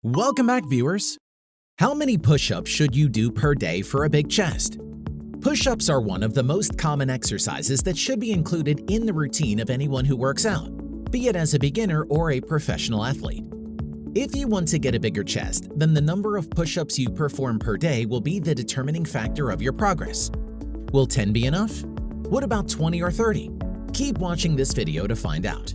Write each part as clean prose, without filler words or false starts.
Welcome back, viewers! How many push-ups should you do per day for a big chest? Push-ups are one of the most common exercises that should be included in the routine of anyone who works out, be it as a beginner or a professional athlete. If you want to get a bigger chest, then the number of push-ups you perform per day will be the determining factor of your progress. Will 10 be enough? What about 20 or 30? Keep watching this video to find out.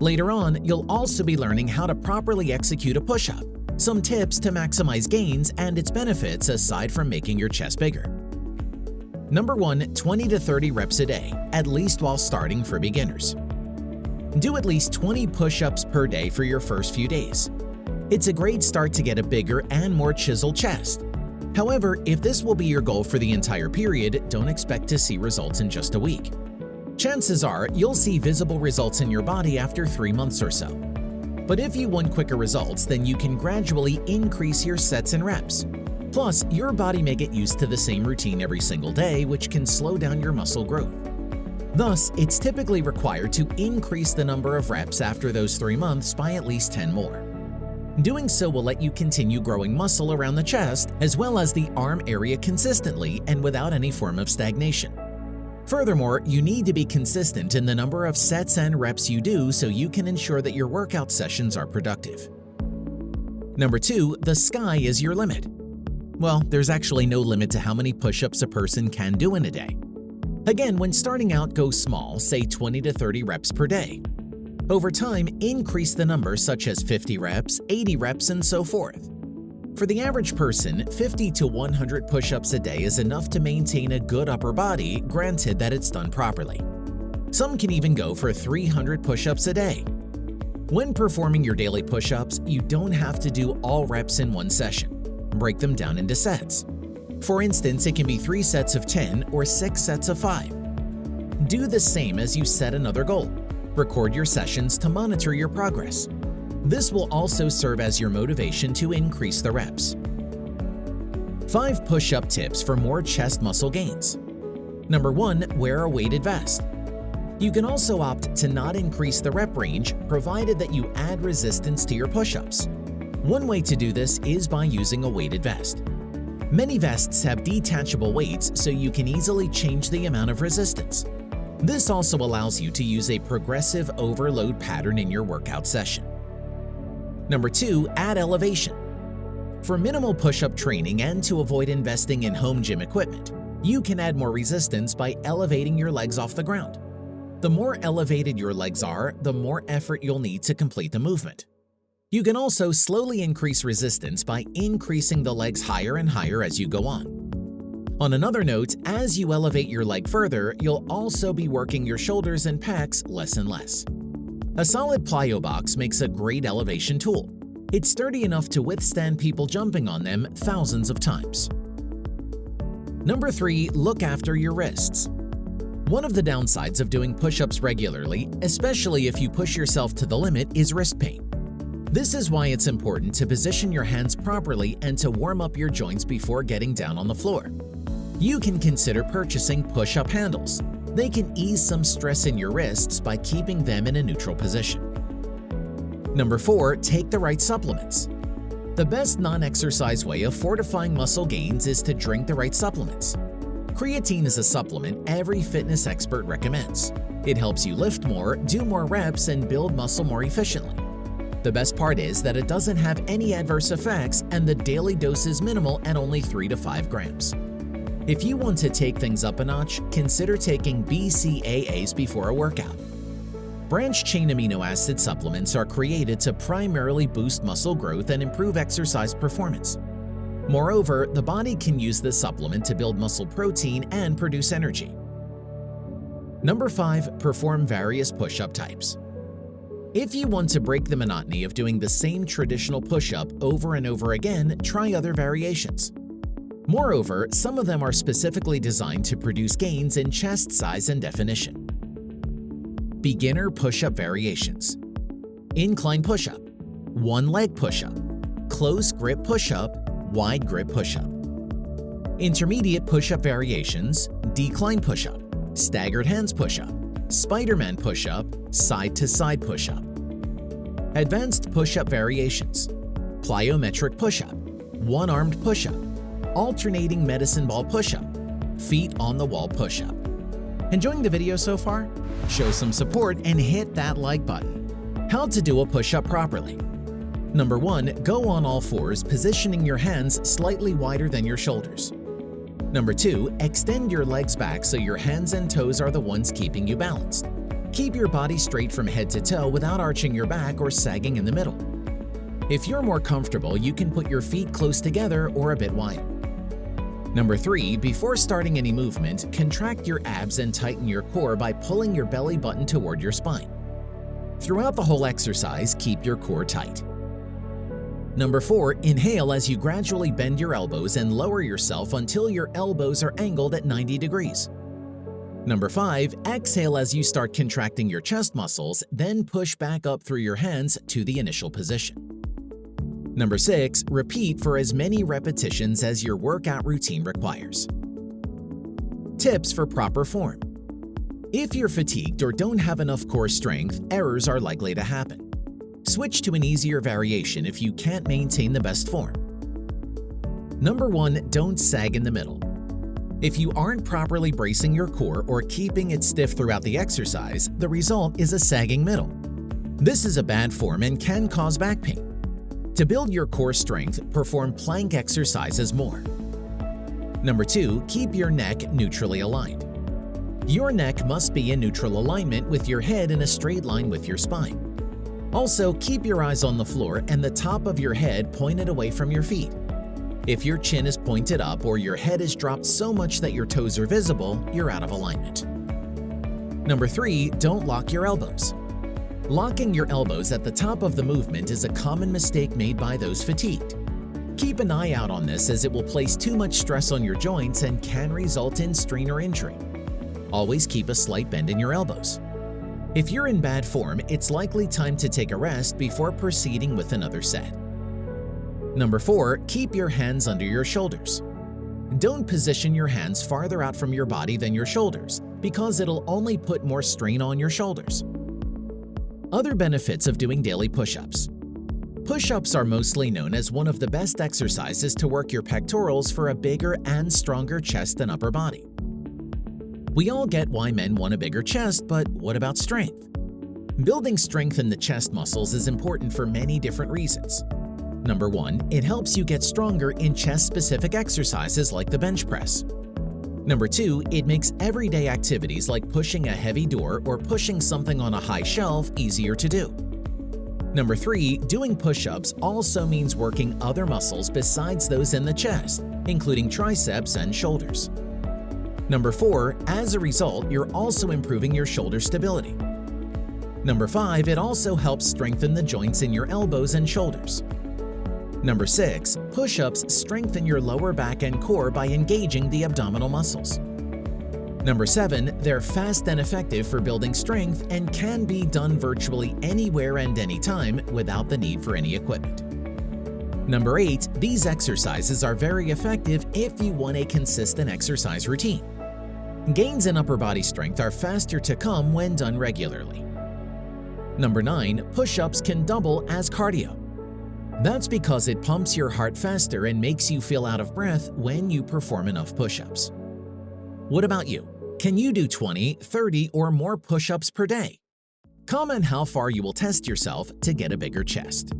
Later on, you'll also be learning how to properly execute a push-up, some tips to maximize gains and its benefits aside from making your chest bigger. Number 1. 20 to 30 reps a day, at least while starting for beginners. Do at least 20 push-ups per day for your first few days. It's a great start to get a bigger and more chiseled chest. However, if this will be your goal for the entire period, don't expect to see results in just a week. Chances are you'll see visible results in your body after 3 months or so. But if you want quicker results, then you can gradually increase your sets and reps. Plus, your body may get used to the same routine every single day, which can slow down your muscle growth. Thus, it's typically required to increase the number of reps after those 3 months by at least 10 more. Doing so will let you continue growing muscle around the chest as well as the arm area consistently and without any form of stagnation. Furthermore, you need to be consistent in the number of sets and reps you do so you can ensure that your workout sessions are productive. Number 2. The sky is your limit. Well, there's actually no limit to how many push-ups a person can do in a day. Again, when starting out, go small, say 20 to 30 reps per day. Over time, increase the number such as 50 reps, 80 reps, and so forth. For the average person, 50 to 100 push-ups a day is enough to maintain a good upper body, granted that it's done properly. Some can even go for 300 push-ups a day. When performing your daily push-ups, you don't have to do all reps in one session. Break them down into sets. For instance, it can be 3 sets of 10 or 6 sets of 5. Do the same as you set another goal. Record your sessions to monitor your progress. This will also serve as your motivation to increase the reps. 5 push-up tips for more chest muscle gains. Number 1. Wear a weighted vest. You can also opt to not increase the rep range, provided that you add resistance to your push-ups. One way to do this is by using a weighted vest. Many vests have detachable weights, so you can easily change the amount of resistance. This also allows you to use a progressive overload pattern in your workout session. Number 2. Add elevation. For minimal push-up training and to avoid investing in home gym equipment, you can add more resistance by elevating your legs off the ground. The more elevated your legs are, the more effort you'll need to complete the movement. You can also slowly increase resistance by increasing the legs higher and higher as you go on. On another note, as you elevate your leg further, you'll also be working your shoulders and pecs less and less. A solid plyo box makes a great elevation tool. It's sturdy enough to withstand people jumping on them thousands of times. Number 3. Look after your wrists. One of the downsides of doing push-ups regularly, especially if you push yourself to the limit, is wrist pain. This is why it's important to position your hands properly and to warm up your joints before getting down on the floor. You can consider purchasing push-up handles. They can ease some stress in your wrists by keeping them in a neutral position. Number 4. Take the right supplements. The best non-exercise way of fortifying muscle gains is to drink the right supplements. Creatine is a supplement every fitness expert recommends. It helps you lift more, do more reps, and build muscle more efficiently. The best part is that it doesn't have any adverse effects and the daily dose is minimal at only 3 to 5 grams. If you want to take things up a notch, consider taking BCAAs before a workout. Branched-chain amino acid supplements are created to primarily boost muscle growth and improve exercise performance. Moreover, the body can use this supplement to build muscle protein and produce energy. Number 5. Perform various push-up types. If you want to break the monotony of doing the same traditional push-up over and over again, try other variations. Moreover, some of them are specifically designed to produce gains in chest size and definition. Beginner push-up variations. Incline push-up, one-leg push-up, close grip push-up, wide grip push-up. Intermediate push-up variations, decline push-up, staggered hands push-up, Spider-Man push-up, side-to-side push-up. Advanced push-up variations, plyometric push-up, one-armed push-up, alternating medicine ball push-up, feet on the wall push-up. Enjoying the video so far? Show some support and hit that like button. How to do a push-up properly. Number 1. Go on all fours, positioning your hands slightly wider than your shoulders. Number 2. Extend your legs back so your hands and toes are the ones keeping you balanced. Keep your body straight from head to toe without arching your back or sagging in the middle. If you're more comfortable, you can put your feet close together or a bit wider. Number 3. Before starting any movement, contract your abs and tighten your core by pulling your belly button toward your spine. Throughout the whole exercise, keep your core tight. Number 4. Inhale as you gradually bend your elbows and lower yourself until your elbows are angled at 90 degrees. Number 5. Exhale as you start contracting your chest muscles, then push back up through your hands to the initial position. Number 6. Repeat for as many repetitions as your workout routine requires. Tips for proper form. If you're fatigued or don't have enough core strength, errors are likely to happen. Switch to an easier variation if you can't maintain the best form. Number 1. Don't sag in the middle. If you aren't properly bracing your core or keeping it stiff throughout the exercise, the result is a sagging middle. This is a bad form and can cause back pain. To build your core strength, perform plank exercises more. Number 2. Keep your neck neutrally aligned. Your neck must be in neutral alignment with your head in a straight line with your spine. Also, keep your eyes on the floor and the top of your head pointed away from your feet. If your chin is pointed up or your head is dropped so much that your toes are visible, you're out of alignment. Number 3. Don't lock your elbows. Locking your elbows at the top of the movement is a common mistake made by those fatigued. Keep an eye out on this as it will place too much stress on your joints and can result in strain or injury. Always keep a slight bend in your elbows. If you're in bad form, it's likely time to take a rest before proceeding with another set. Number 4. Keep your hands under your shoulders. Don't position your hands farther out from your body than your shoulders, because it'll only put more strain on your shoulders. Other benefits of doing daily push-ups. Push-ups are mostly known as one of the best exercises to work your pectorals for a bigger and stronger chest and upper body. We all get why men want a bigger chest, but what about strength? Building strength in the chest muscles is important for many different reasons. Number 1. It helps you get stronger in chest-specific exercises like the bench press. Number 2. It makes everyday activities like pushing a heavy door or pushing something on a high shelf easier to do. Number 3. Doing push-ups also means working other muscles besides those in the chest, including triceps and shoulders. Number 4. As a result, you're also improving your shoulder stability. Number 5. It also helps strengthen the joints in your elbows and shoulders. Number 6. Push-ups strengthen your lower back and core by engaging the abdominal muscles. Number 7. They're fast and effective for building strength and can be done virtually anywhere and anytime without the need for any equipment. Number 8. These exercises are very effective if you want a consistent exercise routine. Gains in upper body strength are faster to come when done regularly. Number 9. Push-ups can double as cardio. That's because it pumps your heart faster and makes you feel out of breath when you perform enough push-ups. What about you? Can you do 20, 30, or more push-ups per day? Comment how far you will test yourself to get a bigger chest.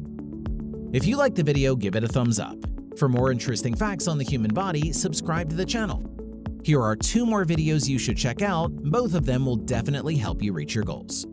If you liked the video, give it a thumbs up. For more interesting facts on the human body, subscribe to the channel. Here are 2 more videos you should check out. Both of them will definitely help you reach your goals.